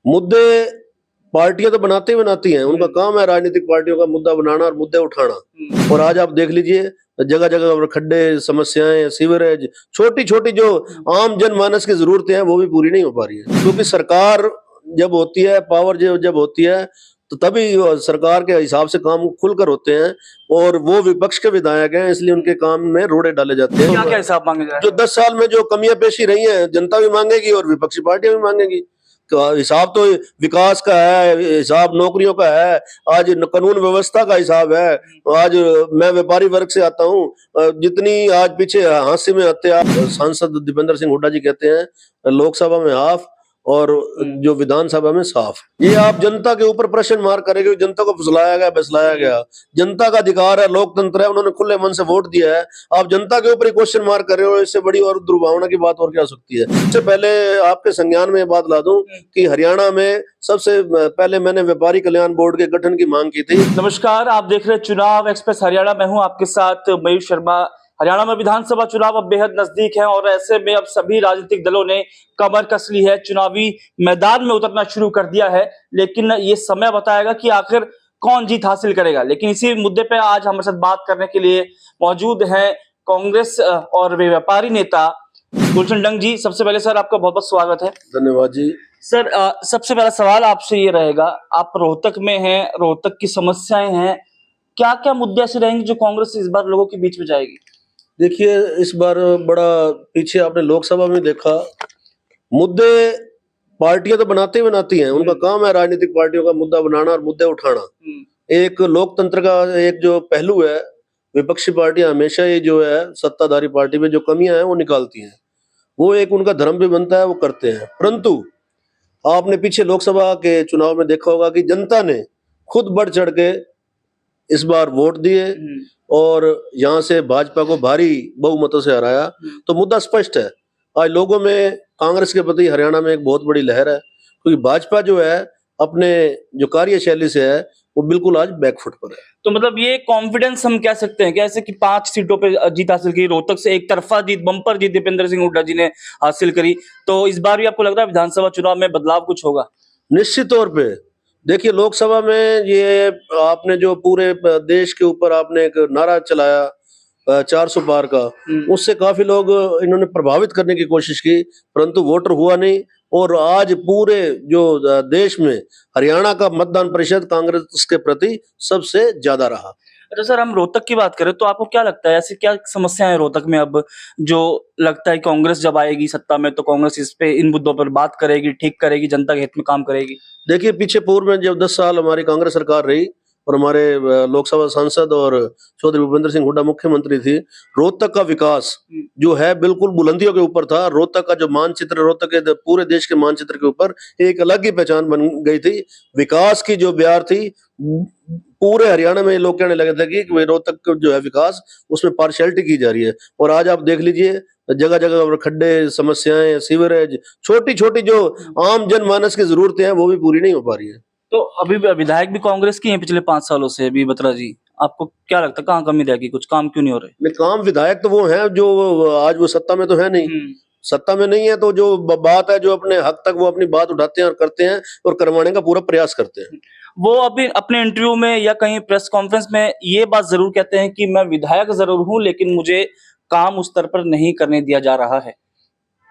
मुद्दे पार्टियां तो बनाती बनाती हैं, उनका काम है राजनीतिक पार्टियों का मुद्दा बनाना और मुद्दे उठाना। और आज आप देख लीजिए जगह जगह खड्डे, समस्याएं, सीवरेज, छोटी छोटी जो आम जनमानस की जरूरतें हैं वो भी पूरी नहीं हो पा रही है। क्योंकि सरकार जब होती है, पावर जब होती है, तो तभी सरकार के हिसाब से काम खुलकर होते हैं। और वो विपक्ष के विधायक हैं, इसलिए उनके काम में रोड़े डाले जाते हैं। क्या क्या हिसाब मांगे जा रहे जो 10 साल में जो कमियां पेशी रही हैं, जनता भी मांगेगी और विपक्षी पार्टियां भी मांगेंगी। तो हिसाब तो विकास का है, हिसाब नौकरियों का है, आज कानून व्यवस्था का हिसाब है। आज मैं व्यापारी वर्ग से आता हूँ, जितनी आज पीछे हांसी में हत्या, सांसद दीपेंद्र सिंह हुड्डा जी कहते हैं लोकसभा में हाफ और जो विधानसभा में साफ। ये आप जनता के ऊपर प्रश्न मार करेंगे, जनता को फुसलाया गया, बसलाया गया। जनता का अधिकार है, लोकतंत्र है, उन्होंने खुले मन से वोट दिया है। आप जनता के ऊपर ही क्वेश्चन मार कर रहे हो, इससे बड़ी और दुर्भावना की बात और क्या हो सकती है। इससे पहले आपके संज्ञान में बात ला दूं कि हरियाणा में सबसे पहले मैंने व्यापारी कल्याण बोर्ड के गठन की मांग की थी। नमस्कार, आप देख रहे हैं चुनाव एक्सप्रेस हरियाणा। मैं हूं आपके साथ मयूर शर्मा। हरियाणा में विधानसभा चुनाव अब बेहद नजदीक है और ऐसे में अब सभी राजनीतिक दलों ने कमर कस ली है, चुनावी मैदान में उतरना शुरू कर दिया है। लेकिन ये समय बताएगा कि आखिर कौन जीत हासिल करेगा। लेकिन इसी मुद्दे पे आज हमारे साथ बात करने के लिए मौजूद हैं कांग्रेस और वे व्यापारी नेता गुलशन डंग जी। सबसे पहले सर आपका बहुत बहुत स्वागत है। धन्यवाद जी। सर, सबसे पहला सवाल आपसे ये रहेगा, आप रोहतक में हैं, रोहतक की समस्याएं हैं, क्या क्या मुद्दे ऐसे रहेंगे जो कांग्रेस इस बार लोगों के बीच में जाएगी? देखिए, इस बार बड़ा पीछे आपने लोकसभा में देखा, मुद्दे पार्टियां तो बनाती बनाती हैं, उनका काम है राजनीतिक पार्टियों का मुद्दा बनाना और मुद्दे उठाना। एक लोकतंत्र का एक जो पहलू है, विपक्षी पार्टियां हमेशा ये जो है सत्ताधारी पार्टी में जो कमियां हैं वो निकालती हैं, वो एक उनका धर्म भी बनता है, वो करते हैं। परंतु आपने पीछे लोकसभा के चुनाव में देखा होगा कि जनता ने खुद बढ़ चढ़ के इस बार वोट दिए और यहाँ से भाजपा को भारी बहुमतों से हराया। तो मुद्दा स्पष्ट है, आज लोगों में कांग्रेस के प्रति हरियाणा में एक बहुत बड़ी लहर है, क्योंकि भाजपा जो है अपने जो कार्यशैली से है वो बिल्कुल आज बैकफुट पर है। तो मतलब ये कॉन्फिडेंस हम कह सकते हैं कैसे कि 5 सीटों पे जीत हासिल की, रोहतक से एक तरफा जीत, बम्पर जीत दीपेंद्र सिंह हुड्डा जी ने हासिल करी। तो इस बार भी आपको लग रहा है विधानसभा चुनाव में बदलाव कुछ होगा? निश्चित तौर पे देखिए, लोकसभा में ये आपने जो पूरे देश के ऊपर आपने एक नारा चलाया 400 पार का, उससे काफी लोग इन्होंने प्रभावित करने की कोशिश की, परंतु वोटर हुआ नहीं। और आज पूरे जो देश में हरियाणा का मतदान प्रतिशत कांग्रेस के प्रति सबसे ज्यादा रहा। अच्छा सर, हम रोहतक की बात करें तो आपको क्या लगता है, ऐसी क्या समस्याएं हैं रोहतक में अब जो लगता है कांग्रेस जब आएगी सत्ता में तो कांग्रेस इस पे इन मुद्दों पर बात करेगी, ठीक करेगी, जनता के हित में काम करेगी? देखिए, पीछे पूर्व में जब 10 साल हमारी कांग्रेस सरकार रही और हमारे लोकसभा सांसद और चौधरी भूपेंद्र सिंह हुड्डा मुख्यमंत्री थी, रोहतक का विकास जो है बिल्कुल बुलंदियों के ऊपर था। रोहतक का जो मानचित्र, रोहतक के पूरे देश के मानचित्र के ऊपर एक अलग ही पहचान बन गई थी। विकास की जो ब्यार थी, पूरे हरियाणा में लोग कहने लगे थे कि रोहतक जो है विकास, उसमें पार्शियलिटी की जा रही है। और आज आप देख लीजिए जगह जगह खड्डे, समस्याएं, सीवरेज, छोटी छोटी जो आम जनमानस की जरूरतें हैं वो भी पूरी नहीं हो पा रही है। तो अभी विधायक भी कांग्रेस की हैं पिछले 5 सालों से। अभी बत्रा जी, आपको क्या लगता है कहाँ कमी रहेगी, कुछ काम क्यों नहीं हो रहे? नहीं, काम विधायक तो वो हैं जो आज वो सत्ता में तो है नहीं। सत्ता में नहीं है तो जो बात है, जो अपने हक तक वो अपनी बात उठाते हैं और करते हैं और करवाने का पूरा प्रयास करते हैं। वो अभी अपने इंटरव्यू में या कहीं प्रेस कॉन्फ्रेंस में ये बात जरूर कहते हैं कि मैं विधायक जरूर हूं लेकिन मुझे काम उस स्तर पर नहीं करने दिया जा रहा है।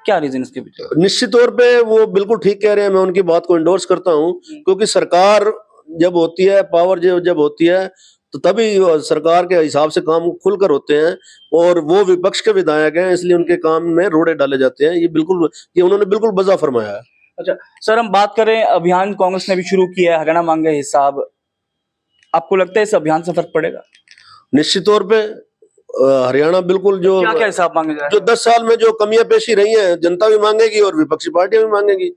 क्या रीजन इसके पीछे? निश्चित तौर पे वो बिल्कुल ठीक कह रहे हैं, मैं उनकी बात को इंडोर्स करता हूं। क्योंकि सरकार जब होती है, पावर जब होती है, तो तभी सरकार के हिसाब से काम खुलकर होते हैं। और वो विपक्ष के विधायक हैं, इसलिए उनके काम में रोड़े डाले जाते हैं। ये उन्होंने बिल्कुल वजह फरमाया है। अच्छा सर, हम बात करें, अभियान कांग्रेस ने भी शुरू किया है, हरियाणा मांगे हिसाब, आपको लगता है इस अभियान से फर्क पड़ेगा? निश्चित तौर पे हरियाणा बिल्कुल जो क्या क्या हिसाब मांगे जा रहे हैं? जो 10 साल में जो कमियां पेशी रही हैं, जनता भी मांगेगी और विपक्षी पार्टियां भी मांगेगी।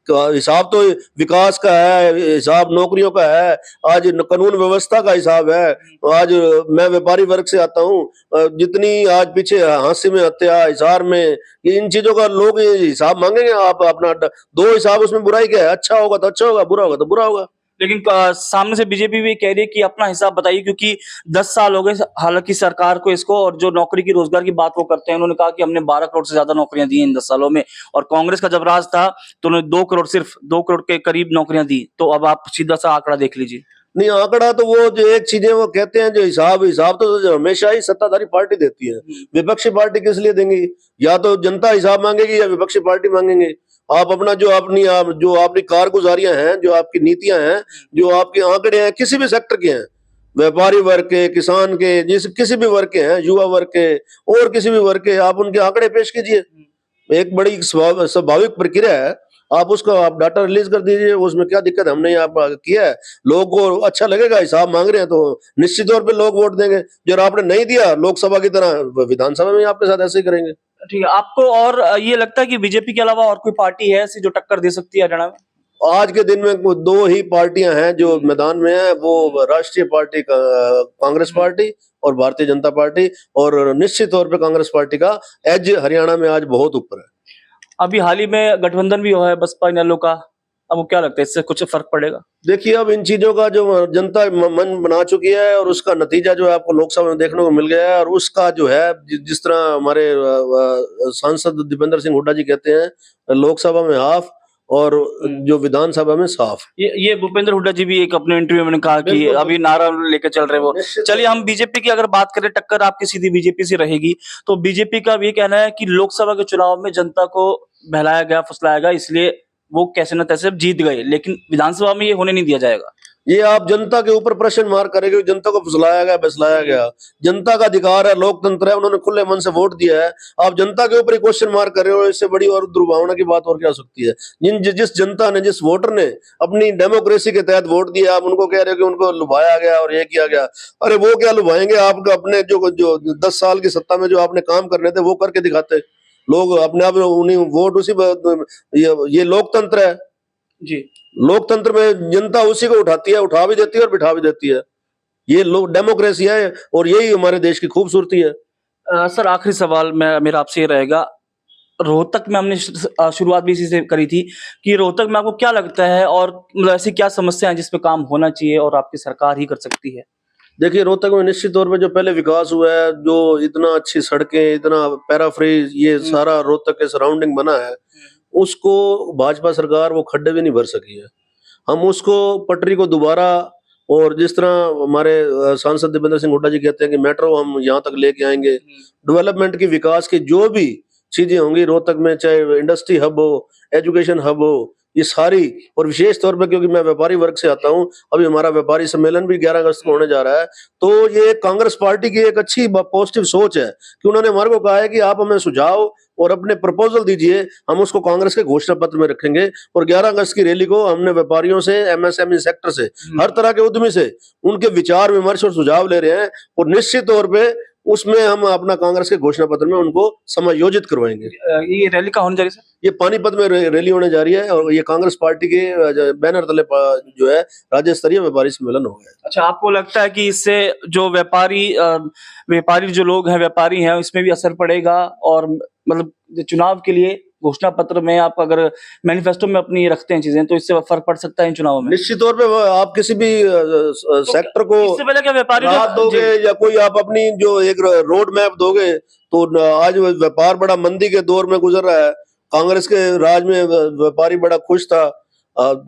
तो हिसाब तो विकास का है, हिसाब नौकरियों का है, आज कानून व्यवस्था का हिसाब है। आज मैं व्यापारी वर्ग से आता हूँ, जितनी आज पीछे हांसी में हत्या, हिसार में, ये इन चीजों का लोग ये हिसाब मांगेंगे। आप अपना दो हिसाब, उसमें बुराई क्या है? अच्छा होगा तो अच्छा होगा, बुरा होगा तो बुरा होगा। लेकिन सामने से बीजेपी भी कह रही है कि अपना हिसाब बताइए, क्योंकि 10 साल हो गए हालांकि सरकार को इसको, और जो नौकरी की रोजगार की बात वो करते हैं, उन्होंने कहा कि हमने 12 करोड़ से ज्यादा नौकरियां दी इन 10 सालों में, और कांग्रेस का जब राज था तो उन्होंने 2 करोड़, सिर्फ 2 करोड़ के करीब नौकरियां दी। तो अब आप सीधा सा आंकड़ा देख लीजिए। नहीं, आंकड़ा तो वो जो एक चीजें वो कहते हैं, जो हिसाब तो जो हमेशा ही सत्ताधारी पार्टी देती है। विपक्षी पार्टी किस लिए देंगी? या तो जनता हिसाब मांगेगी या विपक्षी पार्टी मांगेंगे। आप अपना जो आपकी कारगुजारियां हैं, जो आपकी नीतियां हैं, जो आपके आंकड़े हैं, किसी भी सेक्टर के हैं, व्यापारी वर्ग के, किसान के, किसी भी वर्ग के हैं, युवा वर्ग के और किसी भी वर्ग के, आप उनके आंकड़े पेश कीजिए। एक बड़ी स्वाभाविक प्रक्रिया है, आप डाटा रिलीज कर दीजिए, उसमें क्या दिक्कत है? हमने आप किया है, लोगों को अच्छा लगेगा, हिसाब मांग रहे हैं तो निश्चित तौर पे लोग वोट देंगे। जो आपने नहीं दिया लोकसभा की तरह, विधानसभा में आपके साथ ऐसे ही करेंगे। ठीक है, आपको और ये लगता है कि बीजेपी के अलावा और कोई पार्टी है ऐसी जो टक्कर दे सकती है हरियाणा में? आज के दिन में दो ही पार्टियां हैं जो मैदान में है, वो राष्ट्रीय पार्टी कांग्रेस पार्टी और भारतीय जनता पार्टी, और निश्चित तौर पे कांग्रेस पार्टी का एज हरियाणा में आज बहुत ऊपर है। अभी हाल ही में गठबंधन भी हुआ है बसपा इनेलो का, अब क्या लगता है इससे कुछ फर्क पड़ेगा? देखिए, अब इन चीजों का जो जनता मन बना चुकी है, और उसका नतीजा जो है आपको लोकसभा में देखने को मिल गया है, और उसका जो है जिस तरह हमारे सांसद दीपेंद्र सिंह हुड्डा जी कहते हैं, लोकसभा में हाफ और जो विधानसभा में साफ। ये भूपेंद्र हुड्डा जी भी एक अपने इंटरव्यू में कहा कि अभी नारा लेकर चल रहे वो। चलिए हम बीजेपी की अगर बात करें, टक्कर आपकी सीधी बीजेपी से रहेगी, तो बीजेपी का भी कहना है कि लोकसभा के चुनाव में जनता को बहलाया गया, फुसलाया गया, इसलिए वो कैसे न तैसे जीत गए, लेकिन विधानसभा में ये होने नहीं दिया जाएगा। ये आप जनता के ऊपर प्रश्न मार करेंगे, जनता को फुसलाया गया, बसलाया गया। जनता का अधिकार है, लोकतंत्र है, उन्होंने खुले मन से वोट दिया है। आप जनता के ऊपर ही क्वेश्चन मार कर रहे हो, इससे बड़ी और दुर्भावना की बात और क्या हो सकती है? जिस जनता ने, जिस वोटर ने अपनी डेमोक्रेसी के तहत वोट दिया, आप उनको कह रहे हो कि उनको लुभाया गया और ये किया गया। अरे वो क्या लुभाएंगे? आप अपने जो 10 साल की सत्ता में जो आपने काम करने थे वो करके दिखाते। लोग अपने आप उन्हीं वोट उसी, ये लोकतंत्र है जी। लोकतंत्र में जनता उसी को उठाती है, उठा भी देती है और बिठा भी देती है। ये लोग डेमोक्रेसी है, और यही हमारे देश की खूबसूरती है। सर आखिरी सवाल मेरा आपसे ये रहेगा, रोहतक में हमने शुरुआत भी इसी से करी थी कि रोहतक में आपको क्या लगता है, और मतलब ऐसी क्या समस्या है जिस पे काम होना चाहिए और आपकी सरकार ही कर सकती है? देखिए, रोहतक में निश्चित तौर पे जो पहले विकास हुआ है, जो इतना अच्छी सड़कें, इतना पैराफ्रेज, ये सारा रोहतक के सराउंडिंग बना है, उसको भाजपा सरकार वो खड्डे भी नहीं भर सकी है। हम उसको पटरी को दोबारा, और जिस तरह हमारे सांसद दीपेंद्र सिंह हुड्डा जी कहते हैं कि मेट्रो हम यहाँ तक लेके आएंगे, डेवलपमेंट की, विकास की जो भी चीजें होंगी रोहतक में, चाहे इंडस्ट्री हब हो, एजुकेशन हब हो, ये सारी, और विशेष तौर पे क्योंकि मैं व्यापारी वर्ग से आता हूं, अभी हमारा व्यापारी सम्मेलन भी 11 अगस्त को होने जा रहा है, तो ये कांग्रेस पार्टी की एक अच्छी पॉजिटिव सोच है कि उन्होंने हमारे को कहा है कि आप हमें सुझाव और अपने प्रपोजल दीजिए, हम उसको कांग्रेस के घोषणा पत्र में रखेंगे। और 11 अगस्त की रैली को हमने व्यापारियों से, एमएसएमई सेक्टर से, हर तरह के उद्यमी से उनके विचार विमर्श और सुझाव ले रहे हैं, और निश्चित तौर पे उसमें हम अपना कांग्रेस के घोषणा पत्र में उनको समायोजित करवाएंगे। ये रैली कहाँ होने जा रही है सर? ये पानीपत में रैली होने जा रही है, और ये कांग्रेस पार्टी के बैनर तले जो है राज्य स्तरीय व्यापारी सम्मेलन होगा। अच्छा, आपको लगता है कि इससे जो व्यापारी जो लोग हैं, व्यापारी हैं, इसमें भी असर पड़ेगा, और मतलब चुनाव के लिए घोषणा पत्र में आप अगर मैनिफेस्टो में अपनी रखते हैं चीजें, तो इससे फर्क पड़ सकता है इन चुनावों में? निश्चित तौर पे आप किसी भी सेक्टर को इससे पहले क्या व्यापारी राहत दोगे, या कोई आप अपनी जो एक रोड मैप दोगे, तो आज व्यापार बड़ा मंदी के दौर में गुजर रहा है। कांग्रेस के राज में व्यापारी बड़ा खुश था।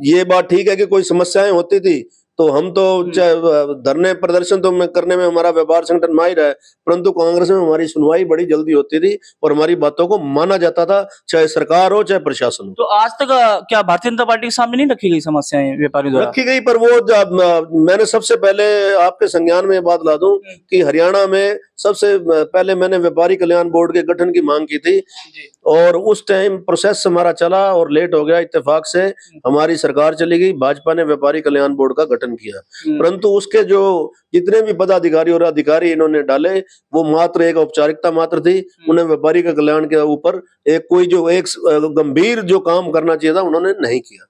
ये बात ठीक है कि कोई समस्याएं होती थी, तो हम तो चाहे धरने प्रदर्शन तो करने में हमारा व्यापार संगठन माहिर है, परंतु कांग्रेस में हमारी सुनवाई बड़ी जल्दी होती थी और हमारी बातों को माना जाता था, चाहे सरकार हो चाहे प्रशासन हो। तो आज तक क्या भारतीय जनता पार्टी के सामने नहीं रखी गई समस्याएं व्यापारियों द्वारा? रखी गई, पर वो मैंने सबसे पहले आपके संज्ञान में बात ला दूं कि हरियाणा में सबसे पहले मैंने व्यापारी कल्याण बोर्ड के गठन की मांग की थी, और उस टाइम प्रोसेस हमारा चला और लेट हो गया। इत्तेफाक से हमारी सरकार चली गई, भाजपा ने व्यापारी कल्याण बोर्ड का गठन किया, परंतु उसके जो जितने भी पदाधिकारी और अधिकारी इन्होंने डाले, वो मात्र एक औपचारिकता मात्र थी। उन्हें व्यापारी के कल्याण के ऊपर एक गंभीर जो काम करना चाहिए था उन्होंने नहीं किया।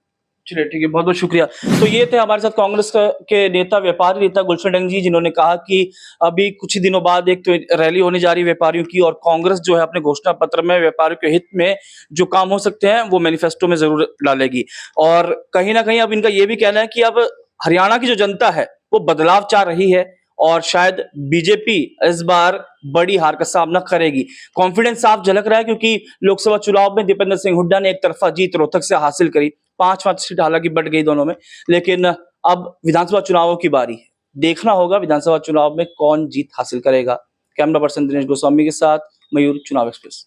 चलिए ठीक है, बहुत बहुत शुक्रिया। तो ये थे हमारे साथ कांग्रेस के नेता, व्यापारी नेता गुलशन डंग जी, जिन्होंने कहा कि अभी कुछ ही दिनों बाद एक तो रैली होने जा रही है व्यापारियों की, और कांग्रेस जो है अपने घोषणा पत्र में व्यापारियों के हित में जो काम हो सकते हैं वो मैनिफेस्टो में जरूर डालेगी। और कहीं ना कहीं अब इनका ये भी कहना है कि अब हरियाणा की जो जनता है वो बदलाव चाह रही है और शायद बीजेपी इस बार बड़ी हार का सामना करेगी। कॉन्फिडेंस साफ झलक रहा है क्योंकि लोकसभा चुनाव में दीपेंद्र सिंह हुड्डा ने एक तरफा जीत रोहतक से हासिल करी। 5 सीट हालांकि बढ़ गई दोनों में, लेकिन अब विधानसभा चुनावों की बारी है। देखना होगा विधानसभा चुनाव में कौन जीत हासिल करेगा। कैमरा पर्सन दिनेश गोस्वामी के साथ मयूर, चुनाव एक्सप्रेस।